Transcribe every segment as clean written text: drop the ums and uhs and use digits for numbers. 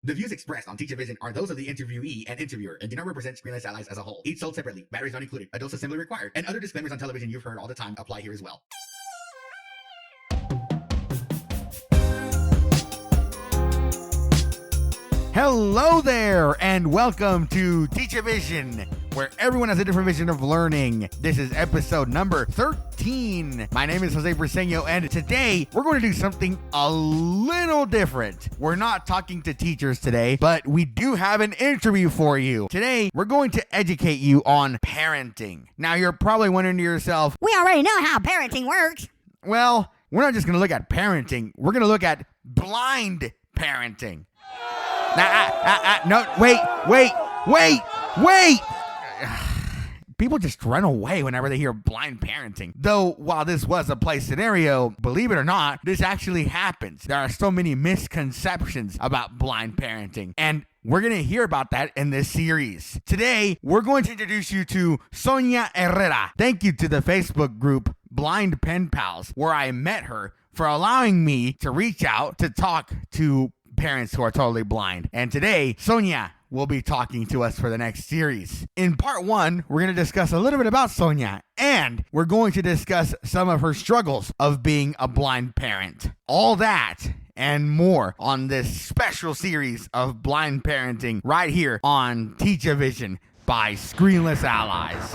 The views expressed on Teachavision are those of the interviewee and interviewer and do not represent Screenless Allies as a whole. Each sold separately, batteries not included, a dose assembly required, and other disclaimers on television you've heard all the time apply here as well. Hello there, and welcome to Teachavision, where everyone has a different vision of learning. This is episode number 13. My name is Jose Briseño, and today we're going to do something a little different. We're not talking to teachers today, but we do have an interview for you. Today, we're going to educate you on parenting. Now, you're probably wondering to yourself, we already know how parenting works. well, we're not just going to look at parenting. We're going to look at blind parenting. No, wait. People just run away whenever they hear blind parenting. Though, while this was a play scenario, believe it or not, this actually happens. There are so many misconceptions about blind parenting, and we're going to hear about that in this series. Today, we're going to introduce you to Sonia Herrera. Thank you to the Facebook group Blind Pen Pals, where I met her, for allowing me to reach out to talk to parents who are totally blind. And today, Sonia will be talking to us for the next series. In part one, we're going to discuss a little bit about Sonia, and we're going to discuss some of her struggles of being a blind parent. All that and more on this special series of blind parenting right here on Teachavision by Screenless Allies.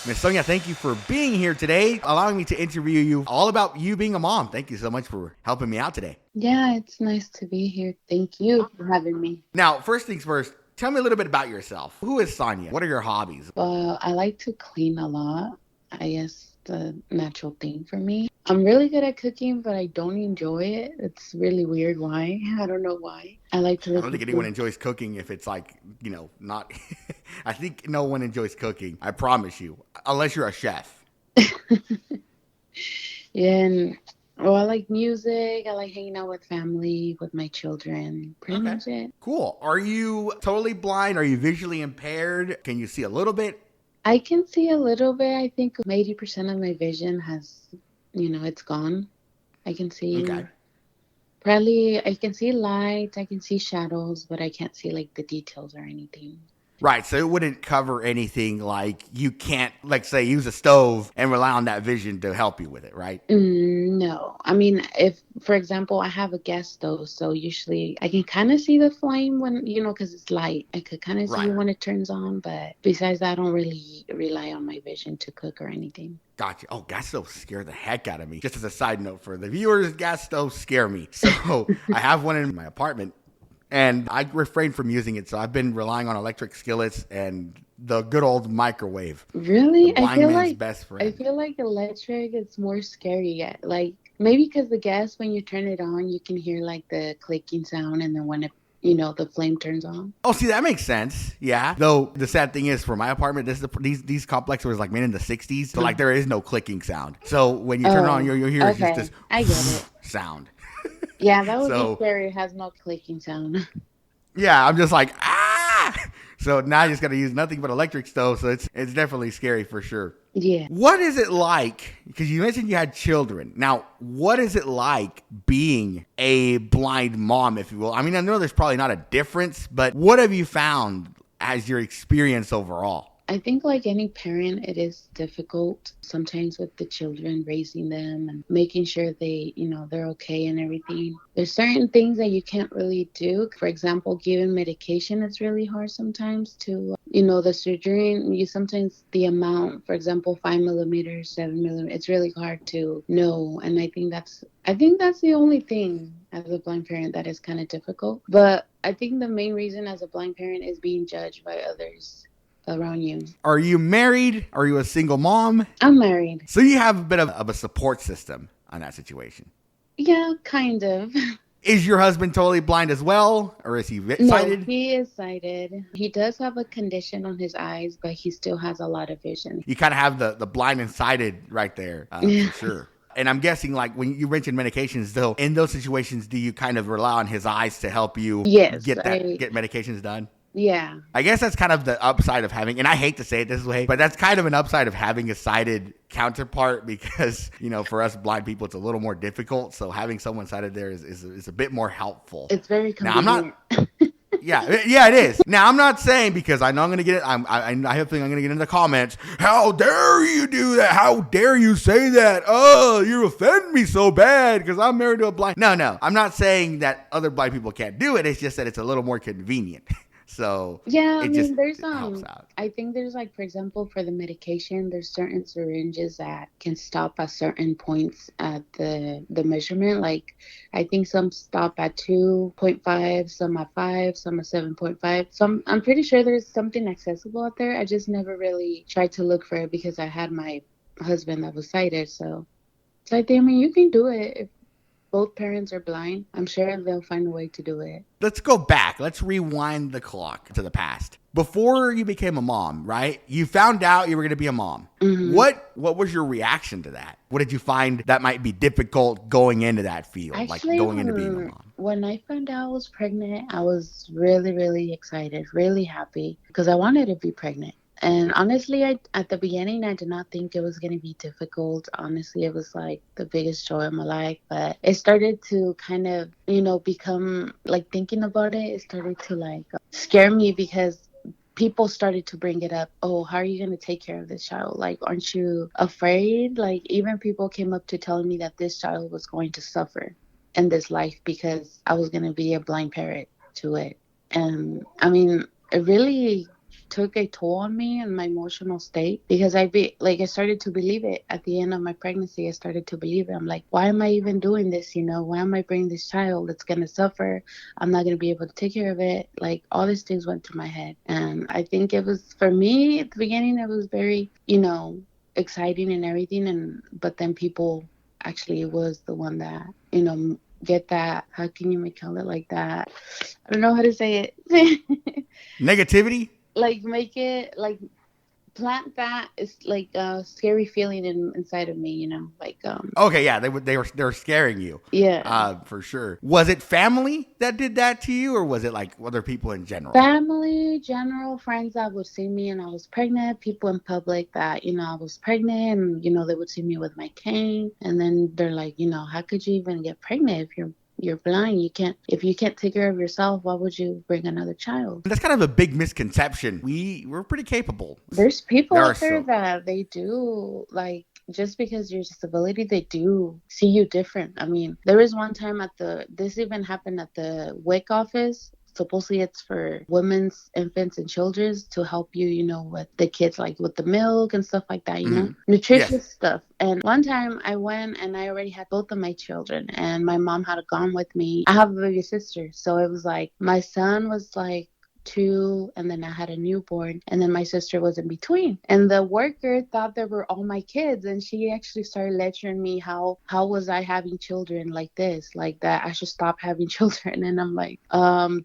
Miss Sonia, thank you for being here today, allowing me to interview you all about you being a mom. Thank you so much for helping me out today. Yeah, it's nice to be here. Thank you for having me. Now, first things first, tell me a little bit about yourself. Who is Sonia? What are your hobbies? I like to clean a lot. I guess the natural thing for me. I'm really good at cooking, but I don't enjoy it. It's really weird why. I don't know why. I don't think anyone enjoys cooking if it's like, not... I think no one enjoys cooking. I promise you. Unless you're a chef. Yeah, and I like music. I like hanging out with family, with my children. Pretty much it. Cool. Are you totally blind? Are you visually impaired? Can you see a little bit? I can see a little bit. I think 80% of my vision has, it's gone. I can see... Okay. Probably, I can see lights, I can see shadows, but I can't see, the details or anything. Right, so it wouldn't cover anything like you can't, say, use a stove and rely on that vision to help you with it, right? No. I mean, if, for example, I have a gas stove, so usually I can kind of see the flame when, because it's light. I could kind of see when it turns on, but besides that, I don't really rely on my vision to cook or anything. Gotcha. Oh, gas stoves scare the heck out of me. Just as a side note for the viewers, gas stoves scare me. So I have one in my apartment, and I refrain from using it. So I've been relying on electric skillets and the good old microwave. Really? The blind man's best friend. I feel like electric is more scary yet. Maybe because the gas, when you turn it on, you can hear the clicking sound, and then when it the flame turns on. Oh, see, that makes sense. Yeah. Though the sad thing is, for my apartment, these complexes was made in the 60s. So there is no clicking sound. So when you turn it on, you'll hear just this I get it. sound. Yeah, that would be scary. It has no clicking sound. Yeah, I'm just like, ah! So now you just got to use nothing but electric stove. So it's definitely scary for sure. Yeah. What is it like? Because you mentioned you had children. Now, what is it like being a blind mom, if you will? I mean, I know there's probably not a difference, but what have you found as your experience overall? I think like any parent, it is difficult sometimes with the children, raising them and making sure they, they're okay and everything. There's certain things that you can't really do. For example, giving medication, it's really hard sometimes to, the surgery, sometimes the amount, for example, 5 millimeters, 7 millimeters, it's really hard to know. And I think that's the only thing as a blind parent that is kind of difficult. But I think the main reason as a blind parent is being judged by others around you. Are you married? Are you a single mom? I'm married. So you have a bit of a support system on that situation. Yeah, kind of. Is your husband totally blind as well? Or is he sighted? No, he is sighted. He does have a condition on his eyes, but he still has a lot of vision. You kind of have the blind and sighted right there, for sure. And I'm guessing, when you mentioned medications, though, in those situations, do you kind of rely on his eyes to help you get medications done? Yeah. I guess that's kind of the upside of having, and I hate to say it this way, but that's kind of an upside of having a sighted counterpart because, for us blind people, it's a little more difficult. So having someone sighted there is a bit more helpful. It's very Now, I'm convenient. not. Yeah, it is. Now, I'm not saying, because I know I'm going to get it. I have a feeling I'm going to get into the comments. How dare you do that? How dare you say that? Oh, you offend me so bad because I'm married to a blind. No. I'm not saying that other blind people can't do it. It's just that it's a little more convenient. So Yeah, I it mean, just there's helps out. I think there's like, for example, for the medication, there's certain syringes that can stop at certain points at the measurement. Like, I think some stop at 2.5, some at 5, some at 7.5. So I'm pretty sure there's something accessible out there. I just never really tried to look for it because I had my husband that was sighted. So I think, I mean, you can do it if both parents are blind. I'm sure they'll find a way to do it. Let's go back. Let's rewind the clock to the past. Before you became a mom, right? You found out you were going to be a mom. Mm-hmm. What was your reaction to that? What did you find that might be difficult going into that field, Actually, like going into being a mom? when I found out I was pregnant, I was really, really excited, really happy because I wanted to be pregnant. And honestly, at the beginning, I did not think it was going to be difficult. Honestly, it was like the biggest joy of my life. But it started to kind of, become like, thinking about it, it started to like scare me because people started to bring it up. Oh, how are you going to take care of this child? Like, aren't you afraid? Like, even people came up to telling me that this child was going to suffer in this life because I was going to be a blind parent to it. And I mean, it really took a toll on me and my emotional state because I started to believe it at the end of my pregnancy. I started to believe it. I'm like, why am I even doing this? Why am I bringing this child that's going to suffer? I'm not going to be able to take care of it. Like, all these things went through my head. And I think it was, for me at the beginning, it was very, exciting and everything. But then people actually was the one that, get that, how can you call it like that? I don't know how to say it. Negativity? Like, make it like, plant that is like a scary feeling inside of me, Okay, yeah, they were scaring you. Yeah. For sure. Was it family that did that to you, or was it like other people in general? Family, general friends that would see me and I was pregnant, people in public that, I was pregnant, and they would see me with my cane, and then they're like, how could you even get pregnant if you're blind? If you can't take care of yourself, why would you bring another child? That's kind of a big misconception. We're pretty capable. There's people out there that they do, like, just because you're a disability, they do see you different. I mean, there was one time this even happened at the WIC office. Supposedly it's for women's, infants, and children's to help you, with the kids, like with the milk and stuff like that, nutritious stuff. And one time I went and I already had both of my children and my mom had gone with me. I have a baby sister. So it was like, my son was like 2, and then I had a newborn, and then my sister was in between, and the worker thought they were all my kids, and she actually started lecturing me how was I having children like this, like that I should stop having children. And I'm like,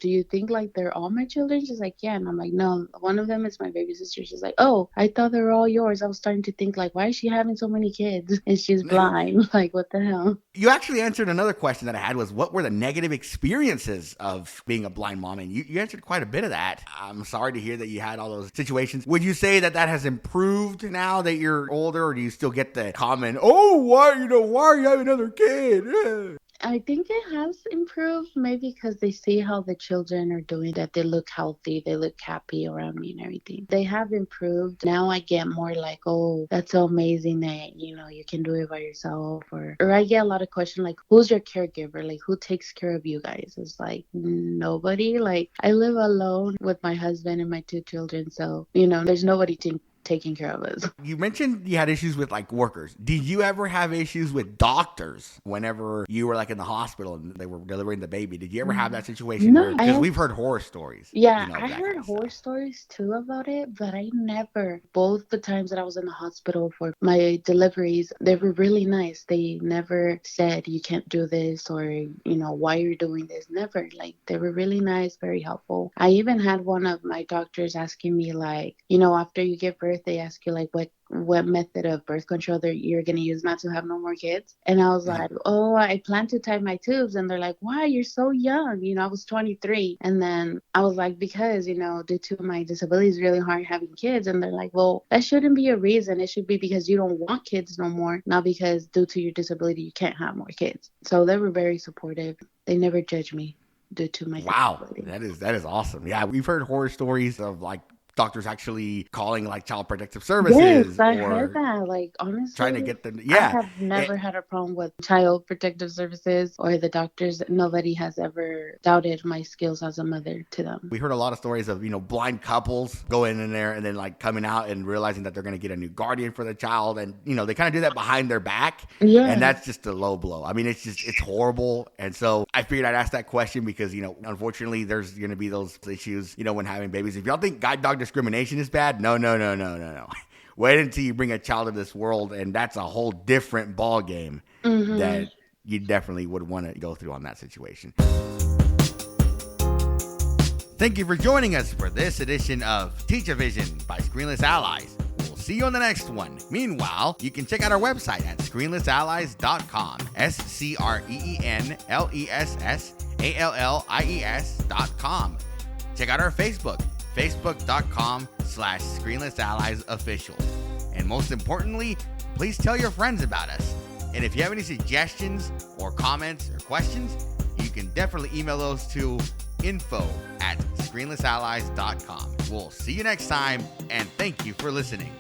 do you think like they're all my children? She's like, yeah. And I'm like, no, one of them is my baby sister. She's like, oh, I thought they were all yours. I was starting to think like, why is she having so many kids and she's blind? Like, what the hell? You actually answered another question that I had, was what were the negative experiences of being a blind mom? And you answered quite a bit of that. I'm sorry to hear that you had all those situations. Would you say that has improved now that you're older, or do you still get the comment, oh, why are you having another kid? I think it has improved, maybe because they see how the children are doing, that they look healthy, they look happy around me and everything. They have improved. Now I get more like, oh, that's so amazing that, you can do it by yourself. Or I get a lot of questions like, who's your caregiver? Like, who takes care of you guys? It's like, nobody. Like, I live alone with my husband and my 2 children. So, there's nobody taking care of us. You mentioned you had issues with like workers. Did you ever have issues with doctors whenever you were like in the hospital and they were delivering the baby? Did you ever have that situation? No, because we've heard horror stories. Yeah, I heard horror stories too about it, but I never, both the times that I was in the hospital for my deliveries, they were really nice. They never said you can't do this or, why you're doing this. Never. Like, they were really nice, very helpful. I even had one of my doctors asking me like, after you give birth, birth, they ask you like what method of birth control you're going to use not to have no more kids. And I was like, oh, I plan to tie my tubes. And they're like, why? You're so young. I was 23. And then I was like, because, due to my disability, it's really hard having kids. And they're like, well, that shouldn't be a reason. It should be because you don't want kids no more, not because due to your disability, you can't have more kids. So they were very supportive. They never judged me due to my disability. That is awesome. Yeah, we've heard horror stories of like doctors actually calling like child protective services. Yes, I heard that. Like, honestly, trying to get them. I have never had a problem with child protective services or the doctors. Nobody has ever doubted my skills as a mother to them. We heard a lot of stories of, blind couples going in there and then like coming out and realizing that they're going to get a new guardian for the child. And, they kind of do that behind their back. Yeah. And that's just a low blow. I mean, it's horrible. And so I figured I'd ask that question because, unfortunately, there's going to be those issues, when having babies. If y'all think guide dog discrimination is bad, no. Wait until you bring a child into this world, and that's a whole different ball game that you definitely would want to go through on that situation. Thank you for joining us for this edition of Teachavision by Screenless Allies. We'll see you on the next one. Meanwhile, you can check out our website at screenlessallies.com. SCRENLESSALLIES.com. Check out our Facebook. Facebook.com/ScreenlessAlliesOfficial. And most importantly, please tell your friends about us. And if you have any suggestions or comments or questions, you can definitely email those to info@screenlessallies.com. We'll see you next time, and thank you for listening.